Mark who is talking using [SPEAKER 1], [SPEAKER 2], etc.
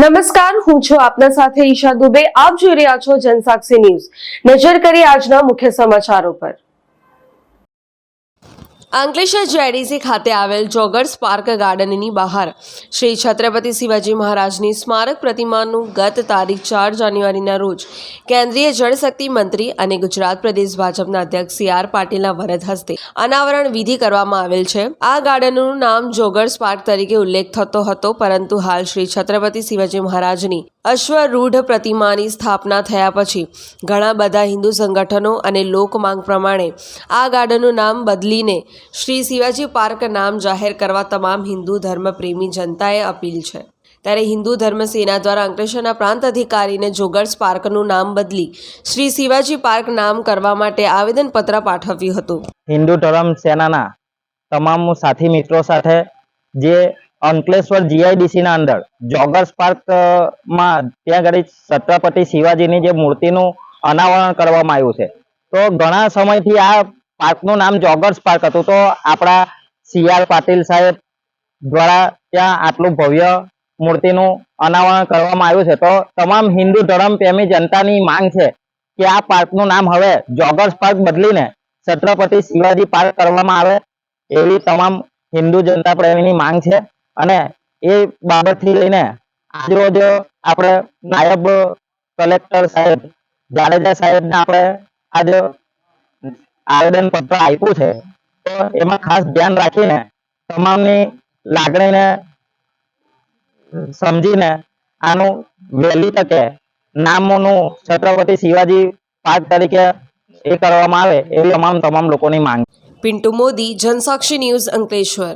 [SPEAKER 1] નમસ્કાર, હું છું આપના સાથે ઈશા દુબે. આપ જોઈ રહ્યા છો જનસાક્ષી ન્યૂઝ. નજર કરીએ આજના મુખ્ય સમાચારો પર. અંકલેશ્વર જેડીસી ખાતે આવેલ જોગર્સ પાર્ક ગાર્ડનની બહાર શ્રી છત્રપતિ શિવાજી મહારાજની સ્મારક પ્રતિમાનું ગત તારીખ 4 જાન્યુઆરીના રોજ કેન્દ્રીય જળશક્તિ મંત્રી અને ગુજરાત પ્રદેશ ભાજપના અધ્યક્ષ CR પાટીલના વરદ હસ્તે અનાવરણ વિધિ કરવામાં આવેલ છે. આ ગાર્ડનનું નામ જોગર્સ પાર્ક તરીકે ઉલ્લેખ થતો હતો, પરંતુ હાલ શ્રી છત્રપતિ શિવાજી મહારાજની અશ્વરૂઢ પ્રતિમાની સ્થાપના થયા પછી ઘણા બધા હિન્દુ સંગઠનો અને લોક માંગ પ્રમાણે આ ગાર્ડનનું નામ બદલીને શ્રી શિવાજી પાર્ક નામ જાહેર કરવા તમામ હિન્દુ ધર્મપ્રેમી જનતાએ અપીલ છે. ત્યારે હિન્દુ ધર્મ સેના દ્વારા અંકલેશ્વરના પ્રાંત અધિકારીને જોગર્સ પાર્કનું નામ બદલી શ્રી શિવાજી પાર્ક નામ કરવા માટે આવેદનપત્ર પાઠવ્યું હતું.
[SPEAKER 2] હિન્દુ ધર્મ સેનાના તમામ સાથી મિત્રો સાથે જે અંકલેશ્વર GIDC ના અંદર જોગર્સ પાર્કમાં ત્યાં આગળ છત્રપતિ શિવાજીની જે મૂર્તિનું અનાવરણ કરવામાં આવ્યું છે. તો ઘણા સમયથી આ પાર્કનું નામ જોગર્સ પાર્ક હતું, તો આપણા CR પાટીલ સાહેબ દ્વારા ત્યાં આટલું ભવ્ય મૂર્તિનું અનાવરણ કરવામાં આવ્યું છે. તો તમામ હિન્દુ ધર્મ પ્રેમી જનતાની માંગ છે કે આ પાર્કનું નામ હવે જોગર્સ પાર્ક બદલીને છત્રપતિ શિવાજી પાર્ક કરવામાં આવે, એવી તમામ હિન્દુ જનતા પ્રેમીની માંગ છે. અને એ બાબતથી લઈને આજરોજ આપણે નાયબ કલેક્ટર સાહેબ જાડેજા સાહેબને આપણે આજે આવેદન પત્ર આપ્યું છે. તો એમાં ખાસ ધ્યાન રાખીને તમામની લાગણીને સમજીને આનું વહેલી તકે નામનું છત્રપતિ શિવાજી પાર્ક તરીકે એ કરવામાં આવે એવી તમામ લોકોની માંગ.
[SPEAKER 1] પિન્ટુ મોદી, જનસાક્ષી ન્યૂઝ, અંકલેશ્વર.